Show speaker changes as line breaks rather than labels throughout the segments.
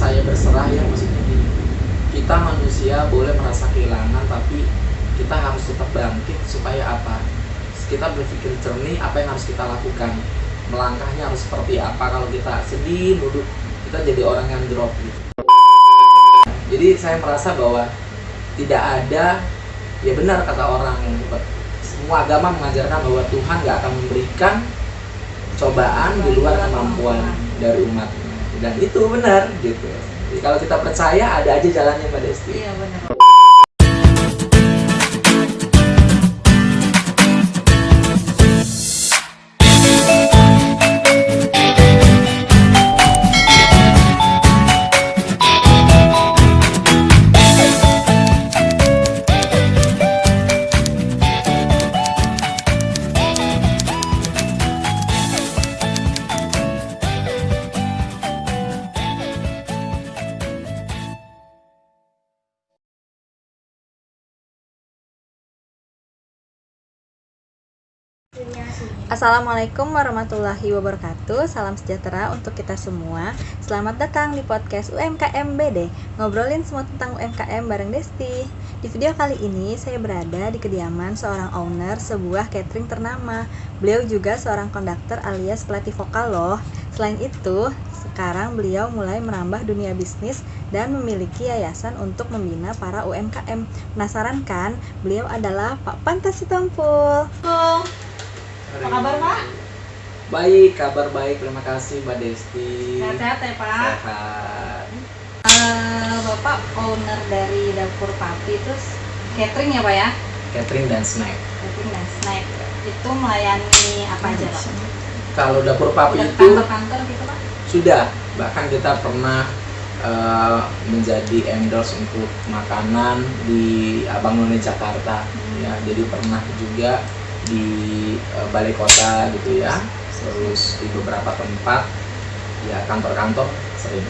saya berserah ya, maksudnya gini, kita manusia boleh merasa kehilangan, tapi kita harus tetap bangkit supaya apa? Kita berpikir jernih apa yang harus kita lakukan, melangkahnya harus seperti apa. Kalau kita sedih duduk, kita jadi orang yang drop gitu. Jadi saya merasa bahwa tidak ada, ya benar kata orang, semua agama mengajarkan bahwa Tuhan gak akan memberikan cobaan di luar kemampuan dari umatnya, dan itu benar gitu. Jadi kalau kita percaya ada aja jalannya Mbak Desti.
Iya benar. Assalamualaikum warahmatullahi wabarakatuh. Salam sejahtera untuk kita semua. Selamat datang di podcast UMKM BD, ngobrolin semua tentang UMKM bareng Desti. Di video kali ini saya berada di kediaman seorang owner sebuah catering ternama. Beliau juga seorang konduktor alias pelatih vokal loh. Selain itu, sekarang beliau mulai merambah dunia bisnis dan memiliki yayasan untuk membina para UMKM. Penasaran kan? Beliau adalah Pak Pantas Sitompul. Apa kabar Pak?
Baik, kabar baik, terima kasih Mbak Desti.
Sehat-sehat ya Pak?
Sehat.
Bapak owner dari Dapur Papi, terus catering ya Pak ya?
Catering dan snack.
Catering dan snack. Itu melayani apa aja Pak?
Kalau Dapur Papi
Udah
itu
kantor-kantor gitu Pak?
sudah, bahkan kita pernah menjadi endorse untuk makanan di Abang None Jakarta. Ya, jadi pernah juga di balai kota gitu ya, terus di beberapa tempat ya, kantor-kantor sering.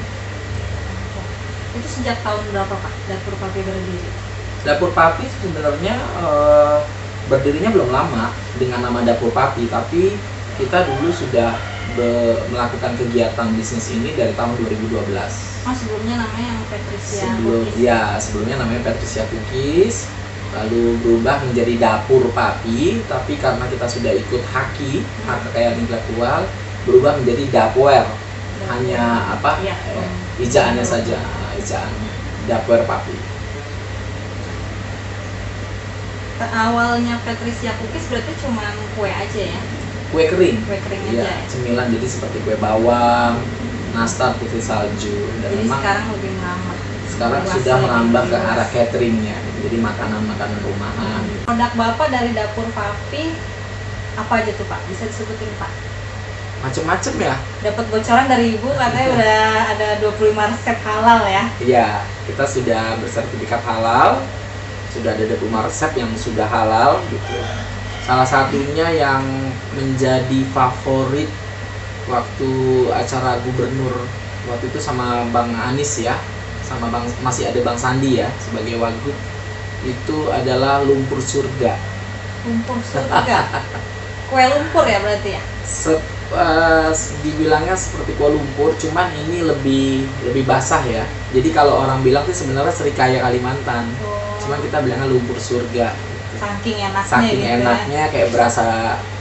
Itu sejak tahun berapa Pak Dapur Papi berdiri?
Dapur Papi sebenarnya berdirinya belum lama dengan nama Dapur Papi, tapi kita dulu sudah melakukan kegiatan bisnis ini dari tahun 2012.
Sebelumnya namanya yang Patricia Cookies.
Sebelumnya namanya Patricia Cookies, lalu berubah menjadi Dapur Papi, tapi karena kita sudah ikut haki, hak kekayaan intelektual, berubah menjadi Dapware. Hanya ijaannya saja, ijaannya Dapware Papi.
Awalnya Patricia Cookies berarti cuma kue aja ya?
Kue kering
aja ya?
Cemilan, jadi seperti kue bawang, nastar, putri salju. Dan
jadi
memang
sekarang lebih merambah.
Sekarang sudah merambah ke arah cateringnya, jadi makanan-makanan rumahan.
Produk Bapak dari Dapur Papi apa aja tuh Pak? Bisa disebutin Pak?
Macem-macem ya.
Dapat bocoran dari Ibu katanya udah ada 25 resep halal ya?
Iya, kita sudah bersertifikat halal, sudah ada 25 resep yang sudah halal gitu. Salah satunya yang menjadi favorit waktu acara gubernur waktu itu sama Bang Anies ya, sama masih ada Bang Sandi ya sebagai wagub, itu adalah lumpur surga.
Lumpur surga. Kue lumpur ya berarti ya?
Dibilangnya seperti kue lumpur, cuman ini lebih basah ya. Jadi kalau orang bilang sih sebenarnya Serikaya Kalimantan. Cuman kita bilangnya lumpur surga.
Saking enaknya
Saking
gitu
enaknya
ya.
Kayak berasa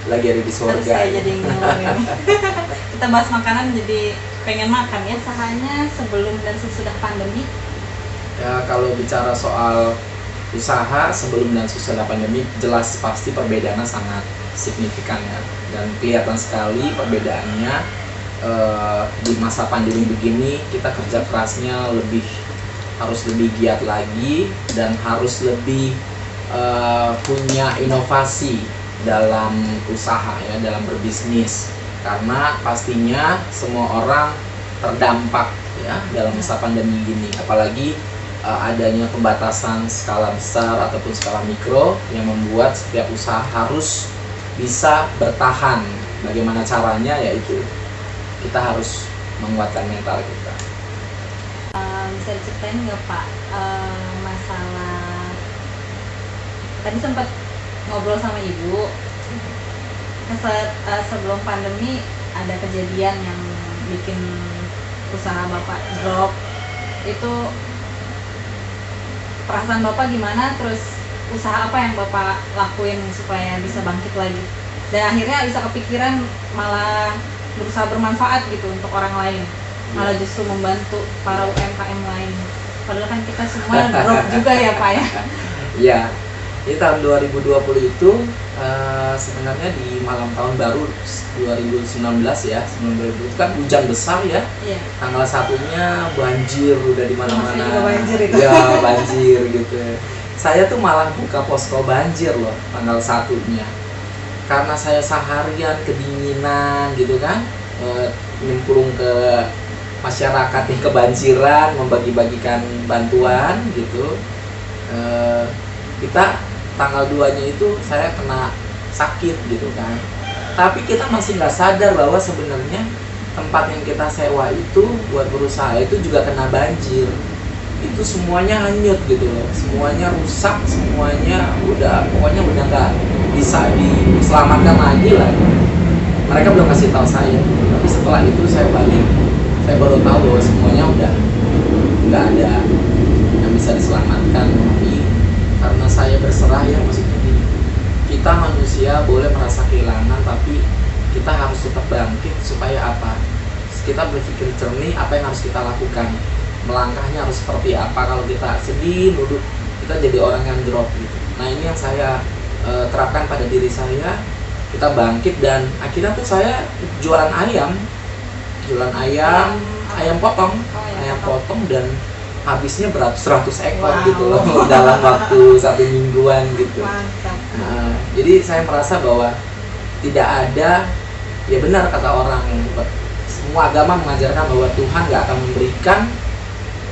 lagi ada di surga.
Terus saya jadi ngeluarin. Kita bahas makanan jadi pengen makan ya. Sahanya sebelum dan sesudah pandemi.
Ya, kalau bicara soal usaha sebelum dan sesudah pandemi, jelas pasti perbedaannya sangat signifikan ya, dan kelihatan sekali perbedaannya. Di masa pandemi begini kita kerja kerasnya harus lebih giat lagi dan harus lebih punya inovasi dalam usaha ya, dalam berbisnis, karena pastinya semua orang terdampak ya dalam masa pandemi ini, apalagi adanya pembatasan skala besar ataupun skala mikro yang membuat setiap usaha harus bisa bertahan. Bagaimana caranya? Yaitu kita harus menguatkan mental kita.
Bisa diceritain nggak Pak masalah, tadi sempat ngobrol sama Ibu sebelum pandemi ada kejadian yang bikin usaha Bapak drop, itu perasaan Bapak gimana, terus usaha apa yang Bapak lakuin supaya bisa bangkit lagi dan akhirnya bisa kepikiran malah berusaha bermanfaat gitu untuk orang lain, malah justru membantu para UMKM lain, padahal kan kita semua drop juga ya Pak ya.
Ya, ini tahun 2020 itu sebenarnya di malam tahun baru 2019 ya, 2020 itu kan hujan besar ya.
Iya.
Tanggal 1-nya banjir udah di mana-mana.
Masih juga banjir itu.
Ya, banjir gitu. Saya tuh malah buka posko banjir loh tanggal 1-nya. Karena saya seharian kedinginan gitu kan, nyemplung ke masyarakat yang kebanjiran, membagi-bagikan bantuan gitu. Kita tanggal 2-nya itu saya kena sakit gitu kan, tapi kita masih nggak sadar bahwa sebenarnya tempat yang kita sewa itu buat berusaha itu juga kena banjir, itu semuanya hanyut gitu loh, semuanya rusak, semuanya pokoknya udah nggak bisa diselamatkan lagi lah. Mereka belum kasih tahu saya, tapi setelah itu saya balik, saya baru tahu bahwa semuanya udah nggak ada yang bisa diselamatkan. Tapi karena saya berserah ya, maksudnya gini, kita manusia boleh merasa kehilangan, tapi kita harus tetap bangkit supaya apa? Kita berpikir jernih apa yang harus kita lakukan, melangkahnya harus seperti apa. Kalau kita sedih, duduk, kita jadi orang yang drop gitu. Nah ini yang saya terapkan pada diri saya, kita bangkit dan akhirnya tuh saya jualan ayam potong, ayam potong dan habisnya beratus-ratus ekor gitu loh dalam waktu 1 mingguan gitu. Nah, jadi saya merasa bahwa tidak ada, ya benar kata orang, semua agama mengajarkan bahwa Tuhan gak akan memberikan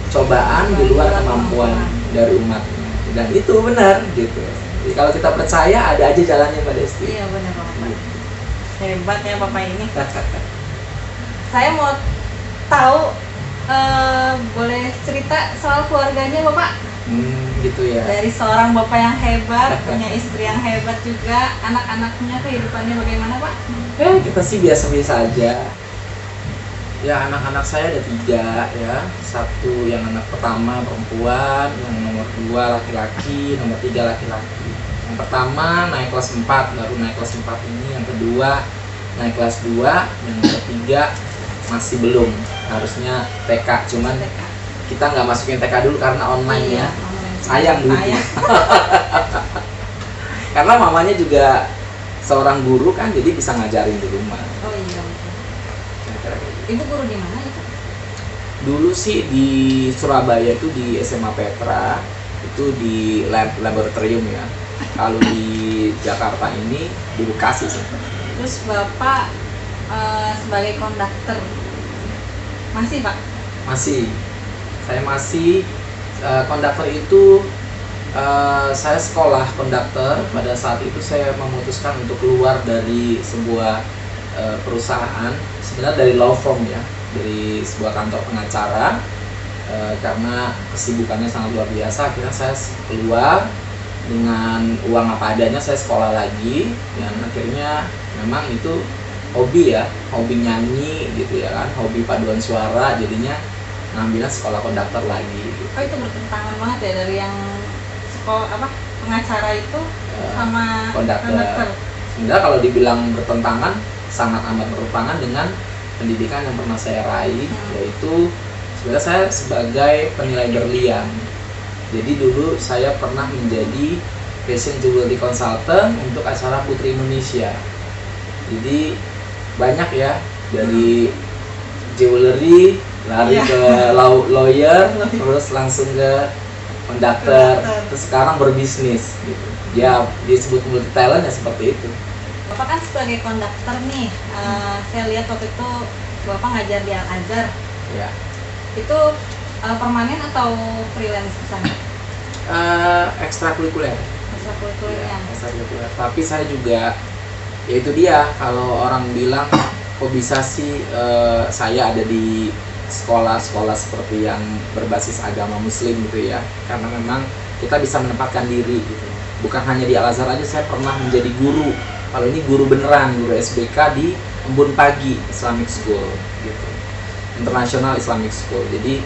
cobaan di luar kemampuan dari umatnya, dan itu benar gitu. Jadi kalau kita percaya ada aja jalannya Mbak Desti.
Iya benar Bapak. Hebat ya Bapak ini. Saya mau tahu, boleh cerita soal keluarganya Bapak?
Gitu ya.
Dari seorang Bapak yang hebat, punya istri yang hebat juga, anak-anaknya kehidupannya bagaimana Pak?
Kita sih biasa-biasa aja. Ya anak-anak saya ada 3 ya. 1 yang anak pertama perempuan, yang nomor 2 laki-laki, nomor 3 laki-laki. Yang pertama naik kelas 4, baru naik kelas 4 ini. Yang kedua naik kelas 2, yang nomor 3 masih belum, harusnya TK, cuman kita nggak masukin TK dulu karena online ya, sayang duitnya. Karena mamanya juga seorang guru kan, jadi bisa ngajarin di rumah.
Oh iya betul. Ibu guru di mana itu?
Dulu sih di Surabaya itu di SMA Petra, itu di laboratorium ya. Kalau di Jakarta ini di Bekasi sih.
Terus Bapak sebagai konduktor masih Pak?
Masih, saya masih konduktor itu. Saya sekolah konduktor, pada saat itu saya memutuskan untuk keluar dari sebuah perusahaan, sebenarnya dari law firm ya, dari sebuah kantor pengacara, karena kesibukannya sangat luar biasa. Akhirnya saya keluar dengan uang apa adanya, saya sekolah lagi, dan akhirnya memang itu hobi ya, hobi nyanyi gitu ya kan, hobi paduan suara, jadinya ngambilnya sekolah konduktor lagi gitu.
Oh itu bertentangan banget ya dari yang sekolah pengacara itu sama konduktor.
Sebenarnya kalau dibilang bertentangan, sangat amat bertentangan dengan pendidikan yang pernah saya raih, yaitu sebenarnya saya sebagai penilai berlian. Jadi dulu saya pernah menjadi fashion jewelry consultant untuk acara Putri Indonesia. Jadi banyak ya, dari jewelry lari ke lawyer, terus langsung ke konduktor, terus sekarang berbisnis gitu. Ya disebut multi talent ya, seperti itu.
Bapak kan sebagai konduktor nih, saya lihat waktu itu Bapak ngajar di Al-Azhar
Ya.
itu permanen atau freelance di sana?
Ekstrakurikuler.
Ekstrakurikulernya.
Ekstrakurikuler. Tapi saya juga, ya itu dia, kalau orang bilang kok bisa sih saya ada di sekolah-sekolah seperti yang berbasis agama Muslim gitu ya, karena memang kita bisa menempatkan diri gitu. Bukan hanya di Al-Azhar aja, saya pernah menjadi guru. Kalau ini guru beneran, guru SBK di Embun Pagi Islamic School gitu, International Islamic School. Jadi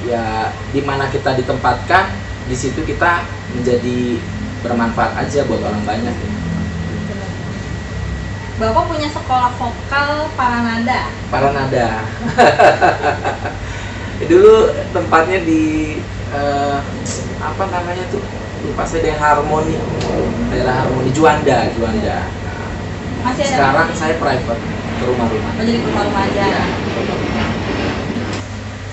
ya di mana kita ditempatkan, di situ kita menjadi bermanfaat aja buat orang banyak.
Bapak punya sekolah vokal Paranada.
Paranada. Dulu tempatnya di apa namanya tuh? Lupa saya, daerah Harmoni Juanda.
Masih ada?
Sekarang saya private ke rumah-rumah.
Oh, jadi ke rumah aja.
Ya.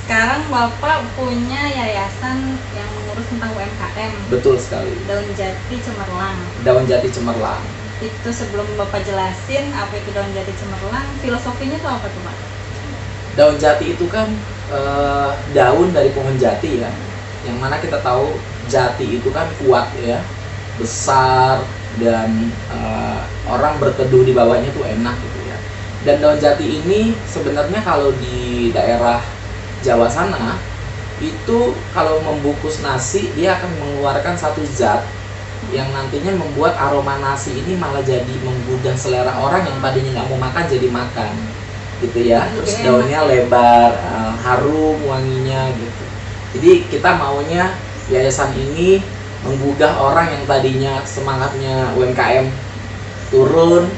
Sekarang Bapak punya yayasan yang mengurus tentang UMKM.
Betul sekali.
Daun Jati Cemerlang.
Daun Jati Cemerlang.
Itu sebelum Bapak jelasin apa itu Daun Jati Cemerlang, filosofinya itu apa tuh Pak?
Daun jati itu kan daun dari pohon jati ya. Yang mana kita tahu jati itu kan kuat ya, besar, dan orang berteduh di bawahnya tuh enak gitu ya. Dan daun jati ini sebenarnya kalau di daerah Jawa sana itu kalau membungkus nasi dia akan mengeluarkan satu zat yang nantinya membuat aroma nasi ini malah jadi menggugah selera orang yang tadinya nggak mau makan jadi makan gitu ya. Terus daunnya lebar, harum wanginya gitu. Jadi kita maunya yayasan ini menggugah orang yang tadinya semangatnya UMKM turun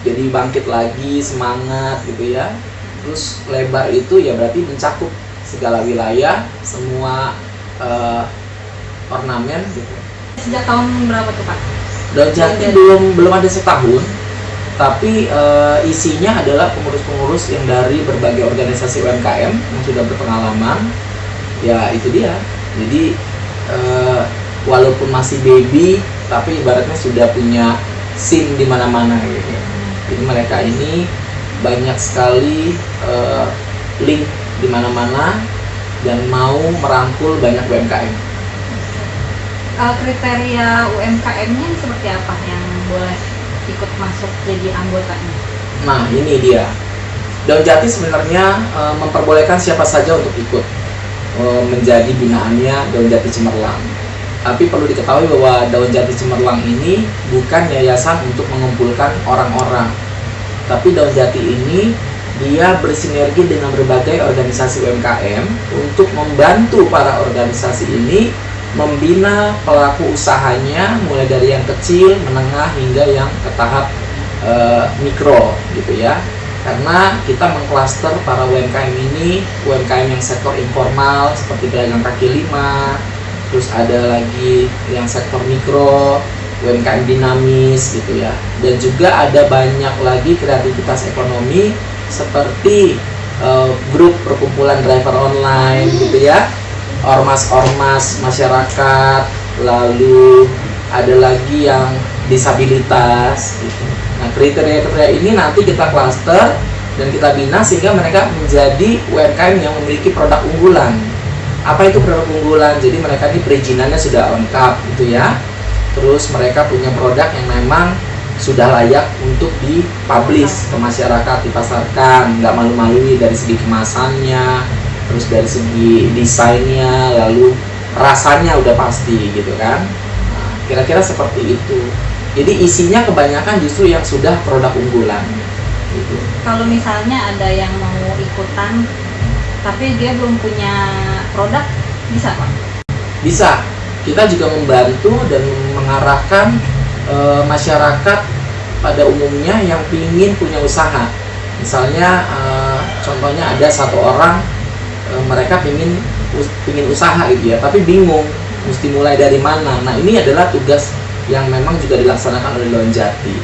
jadi bangkit lagi, semangat gitu ya. Terus lebar itu ya berarti mencakup segala wilayah, semua ornamen gitu.
Sejak tahun berapa tuh Pak?
Daun Jati belum ada setahun, tapi isinya adalah pengurus-pengurus yang dari berbagai organisasi UMKM yang sudah berpengalaman. Ya itu dia. Jadi walaupun masih baby, tapi ibaratnya sudah punya SIM di mana-mana gitu. Jadi mereka ini banyak sekali link di mana-mana dan mau merangkul banyak UMKM.
Kriteria UMKM-nya seperti apa yang boleh ikut masuk jadi anggotanya?
Nah ini dia. Daun Jati sebenarnya memperbolehkan siapa saja untuk ikut menjadi binaannya Daun Jati Cemerlang. Tapi perlu diketahui bahwa Daun Jati Cemerlang ini bukan yayasan untuk mengumpulkan orang-orang. Tapi Daun Jati ini dia bersinergi dengan berbagai organisasi UMKM untuk membantu para organisasi ini membina pelaku usahanya mulai dari yang kecil, menengah hingga yang ke tahap mikro gitu ya. Karena kita mengklaster para UMKM ini, UMKM yang sektor informal seperti pedagang kaki lima, terus ada lagi yang sektor mikro, UMKM dinamis gitu ya. Dan juga ada banyak lagi kreativitas ekonomi seperti grup perkumpulan driver online gitu ya, ormas-ormas masyarakat, lalu ada lagi yang disabilitas gitu. Nah kriteria-kriteria ini nanti kita klaster dan kita bina sehingga mereka menjadi UMKM yang memiliki produk unggulan. Apa itu produk unggulan? Jadi mereka ini perizinannya sudah lengkap gitu ya. Terus mereka punya produk yang memang sudah layak untuk dipublish ke masyarakat, dipasarkan, nggak malu-malui dari segi kemasannya, terus dari segi desainnya, lalu rasanya udah pasti gitu kan. Nah, kira-kira seperti itu. Jadi isinya kebanyakan justru yang sudah produk unggulan gitu.
Kalau misalnya ada yang mau ikutan tapi dia belum punya produk, bisa Pak?
Bisa. Kita juga membantu dan mengarahkan masyarakat pada umumnya yang ingin punya usaha. Misalnya contohnya ada satu orang mereka ingin usaha gitu ya, tapi bingung mesti mulai dari mana. Nah ini adalah tugas yang memang juga dilaksanakan oleh Daun Jati.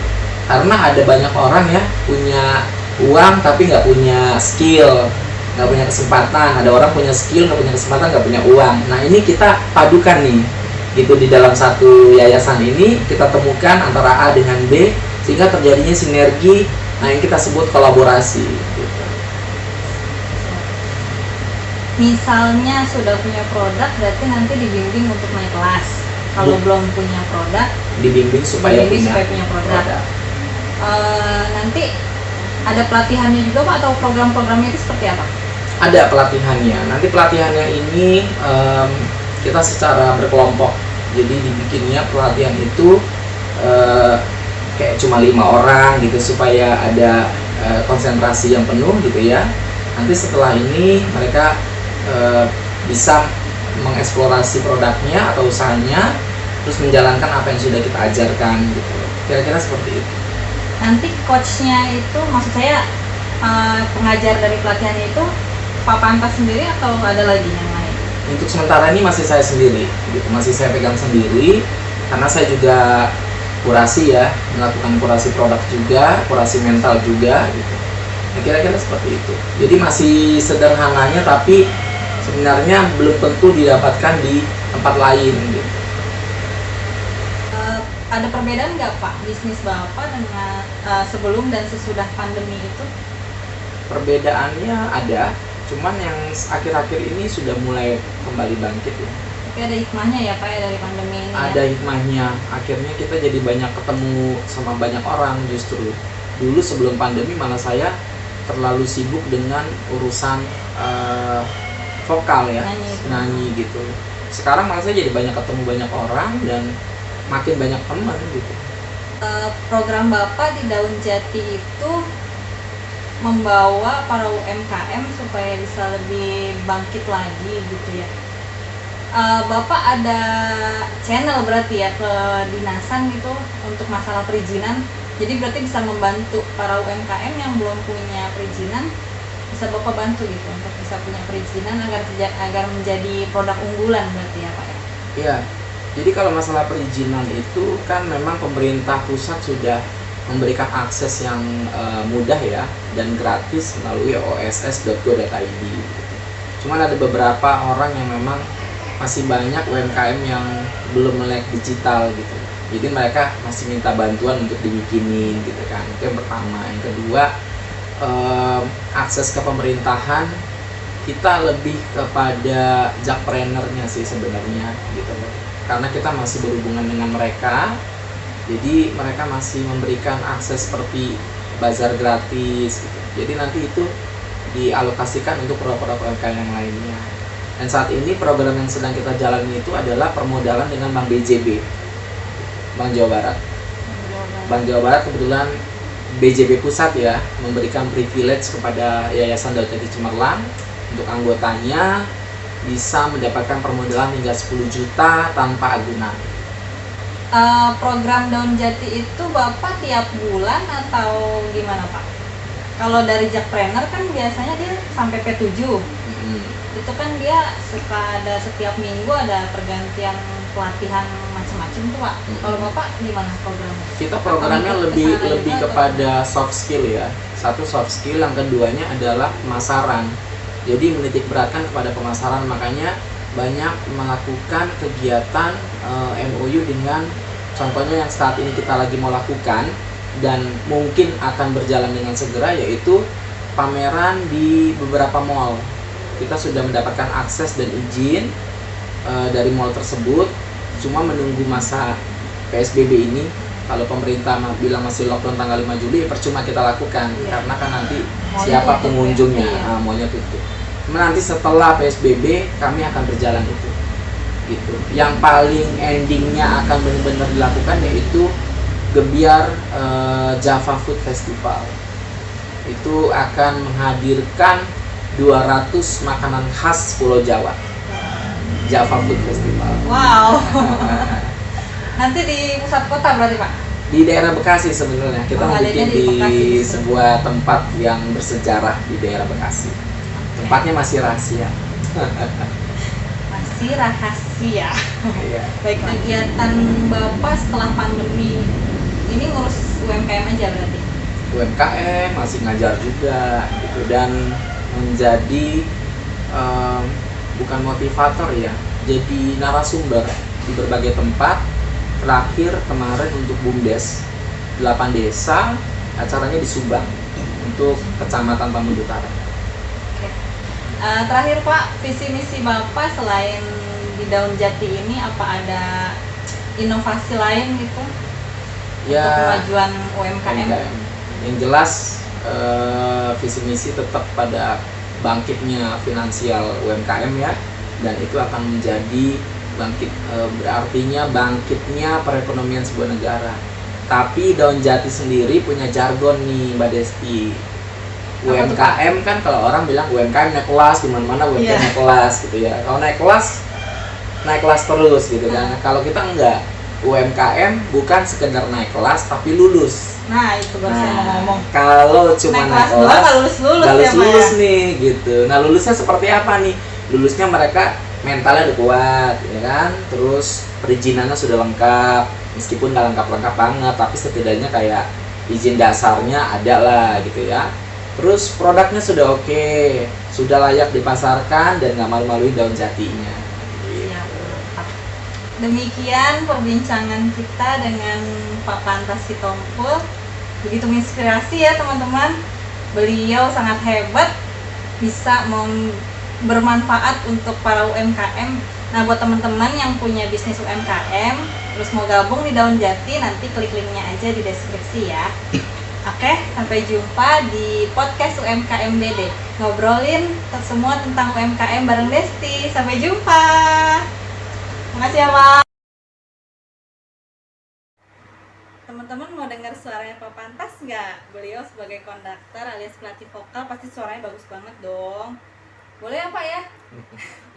Karena ada banyak orang ya punya uang tapi nggak punya skill, nggak punya kesempatan. Ada orang punya skill nggak punya kesempatan, nggak punya uang. Nah ini kita padukan nih gitu di dalam satu yayasan ini, kita temukan antara A dengan B sehingga terjadinya sinergi. Nah yang kita sebut kolaborasi gitu.
Misalnya sudah punya produk, berarti nanti dibimbing untuk naik kelas. Kalau belum punya produk,
dibimbing supaya
punya produk. Nanti ada pelatihannya juga Pak, atau program-programnya itu seperti apa?
Ada pelatihannya. Nanti pelatihannya ini kita secara berkelompok. Jadi dibikinnya pelatihan itu kayak cuma 5 orang gitu supaya ada konsentrasi yang penuh gitu ya. Nanti setelah ini mereka bisa mengeksplorasi produknya atau usahanya, terus menjalankan apa yang sudah kita ajarkan gitu. Kira-kira seperti itu.
Nanti coachnya itu, maksud saya pengajar dari pelatihannya itu Pak Pantas sendiri atau ada lagi yang lain?
Untuk sementara ini masih saya sendiri, gitu. Masih saya pegang sendiri, karena saya juga kurasi ya, melakukan kurasi produk juga, kurasi mental juga, gitu. Nah, kira-kira seperti itu. Jadi masih sederhananya, tapi sebenarnya belum tentu didapatkan di tempat lain, gitu.
Ada perbedaan nggak Pak bisnis Bapak dengan sebelum dan sesudah pandemi itu?
Perbedaannya ada, cuman yang akhir-akhir ini sudah mulai kembali bangkit ya.
Tapi ada hikmahnya ya Pak ya dari pandemi ini.
Ada
ya?
hikmahnya, akhirnya kita jadi banyak ketemu sama banyak orang justru. Dulu sebelum pandemi malah saya terlalu sibuk dengan urusan vokal ya, nyanyi gitu. Sekarang malah saya jadi banyak ketemu banyak orang dan makin banyak teman gitu.
Program Bapak di Daun Jati itu membawa para UMKM supaya bisa lebih bangkit lagi gitu ya. Bapak ada channel berarti ya ke dinasan gitu untuk masalah perizinan. Jadi berarti bisa membantu para UMKM yang belum punya perizinan, bisa Bapak bantu gitu untuk bisa punya perizinan agar menjadi produk unggulan berarti ya Pak ya.
Iya. Jadi kalau masalah perizinan itu kan memang pemerintah pusat sudah memberikan akses yang mudah ya dan gratis melalui oss.go.id. Cuman ada beberapa orang yang memang masih banyak UMKM yang belum melek digital gitu. Jadi mereka masih minta bantuan untuk dibikinin gitu kan. Itu yang pertama. Yang kedua, akses ke pemerintahan kita lebih kepada jakprenernya sih sebenarnya gitu. Karena kita masih berhubungan dengan mereka. Jadi mereka masih memberikan akses seperti bazar gratis gitu. Jadi nanti itu dialokasikan untuk produk-produk UMKM yang lainnya. Dan saat ini program yang sedang kita jalani itu adalah permodalan dengan Bank BJB, Bank Jawa Barat. Bank Jawa Barat kebetulan BJB Pusat ya memberikan privilege kepada Yayasan Daun Jati Cemerlang untuk anggotanya bisa mendapatkan permodalan hingga 10 juta tanpa agunan.
Program Daun Jati itu Bapak tiap bulan atau gimana Pak? Kalau dari Jakpreneur kan biasanya dia sampai P7. Itu kan dia suka ada setiap minggu ada pergantian pelatihan macam-macam tuh Pak. Kalau Bapak gimana programnya?
Kita programnya lebih kepada soft skill ya. Satu soft skill, yang keduanya adalah pemasaran. Jadi menitik beratkan kepada pemasaran, makanya banyak melakukan kegiatan MOU dengan contohnya yang saat ini kita lagi mau lakukan dan mungkin akan berjalan dengan segera, yaitu pameran di beberapa mall. Kita sudah mendapatkan akses dan izin dari mall tersebut, cuma menunggu masa PSBB ini. Kalau pemerintah bilang masih lockdown tanggal 5 Juli, percuma kita lakukan karena kan nanti siapa pengunjungnya, mallnya tutup. Nanti setelah PSBB kami akan berjalan itu gitu. Yang paling endingnya akan benar-benar dilakukan yaitu Gebiar Java Food Festival. Itu akan menghadirkan 200 makanan khas Pulau Jawa. Java Food Festival.
Wow. Nanti di pusat kota berarti Pak?
Di daerah Bekasi sebenarnya. Kita mau bikin di sebuah tempat yang bersejarah di daerah Bekasi. Tempatnya masih rahasia.
Masih rahasia.
Iya.
Baik, kegiatan Bapak setelah pandemi ini ngurus UMKM aja berarti?
UMKM masih ngajar juga gitu, dan menjadi bukan motivator ya, jadi narasumber di berbagai tempat. Terakhir kemarin untuk BUMDes 8 desa, acaranya di Subang untuk Kecamatan Tambun Utara.
Terakhir Pak, visi misi Bapak selain di Daun Jati ini apa ada inovasi lain gitu
Ya,
untuk kemajuan UMKM?
Yang jelas visi misi tetap pada bangkitnya finansial UMKM ya, dan itu akan menjadi berartinya bangkitnya perekonomian sebuah negara. Tapi Daun Jati sendiri punya jargon nih Mbak Desti. UMKM kan kalau orang bilang UMKM naik kelas, di mana-mana UMKM naik kelas gitu ya. Kalau naik kelas terus gitu kan. Kalau kita enggak, UMKM bukan sekedar naik kelas tapi lulus.
Nah itu baru saya mau ngomong.
Kalau cuma naik kelas
nggak lulus
nih gitu. Nah lulusnya seperti apa nih? Lulusnya mereka mentalnya udah kuat, ya kan? Terus perizinannya sudah lengkap, meskipun nggak lengkap banget, tapi setidaknya kayak izin dasarnya ada lah gitu ya. Terus produknya sudah oke, sudah layak dipasarkan dan nggak malu-maluin daun jatinya.
Iya. Demikian perbincangan kita dengan Pak Pantas Sitompul. Begitu menginspirasi ya teman-teman. Beliau sangat hebat, bisa bermanfaat untuk para UMKM. Nah buat teman-teman yang punya bisnis UMKM, terus mau gabung di Daun Jati, nanti klik linknya aja di deskripsi ya. Oke, sampai jumpa di podcast UMKM BD. Ngobrolin semua tentang UMKM bareng Desti. Sampai jumpa. Makasih ya, Pak. Teman-teman mau dengar suaranya Pak Pantas nggak? Beliau sebagai konduktor alias pelatih vokal pasti suaranya bagus banget dong. Boleh ya Pak ya?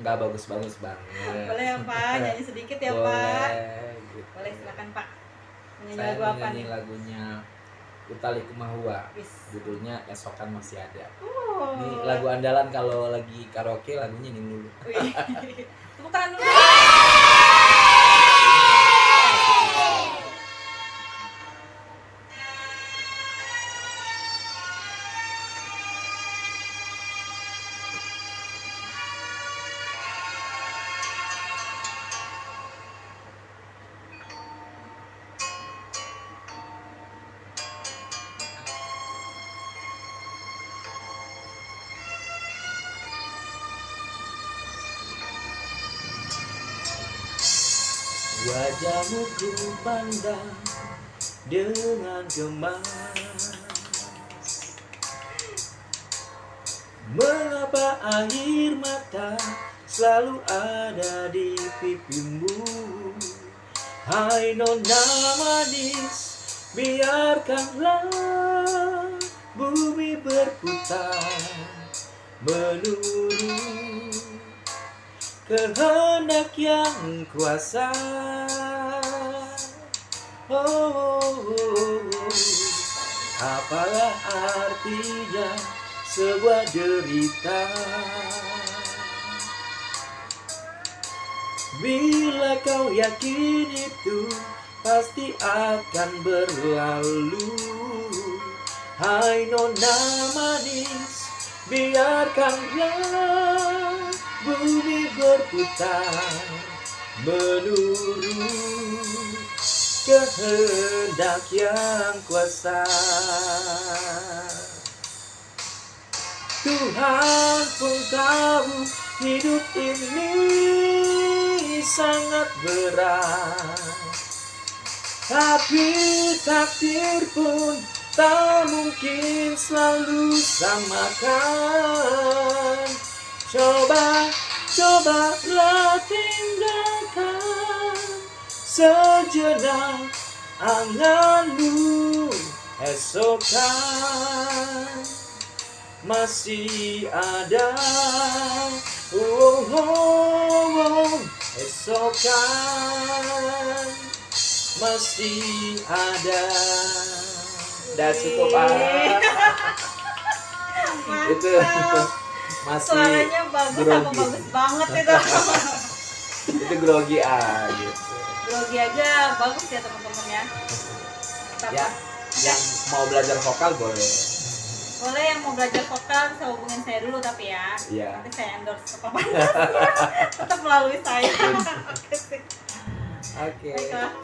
Nggak bagus-bagus banget.
Boleh ya Pak, nyanyi sedikit ya
Boleh,
Pak.
gitu.
Boleh, silakan Pak. Menyanyi
Saya
lagu apa
menyanyi
nih?
lagunya Utali Kumahua, judulnya Esokan Masih Ada. Ini lagu andalan kalau lagi karaoke, lagunya ini dulu.
Tepuk tangan dulu.
Wajahmu ku pandang dengan gemas. Mengapa air mata selalu ada di pipimu? Hai nona manis, biarkanlah bumi berputar menurut kehendak yang kuasa. Apalah artinya sebuah derita bila kau yakin itu pasti akan berlalu. Hai nona manis, biarkanlah bumi berputar menurut kehendak yang kuasa. Tuhan pun tahu hidup ini sangat berat, tapi takdir pun tak mungkin selalu samakan. Cobalah tinggalkan sejenak anganmu. Esokan masih ada. Esokan masih ada. Udah cukup itu masih
suaranya bagus sama bagus banget itu.
Itu grogi aja.
Grogi aja bagus ya teman-teman ya.
Ya, yang mau belajar vokal boleh.
Boleh, yang mau belajar vokal bisa hubungin saya dulu tapi ya.
Iya.
Nanti saya endorse ke Pak Pantas. Tetap melalui saya. Oke sih.
Oke.
Baiklah.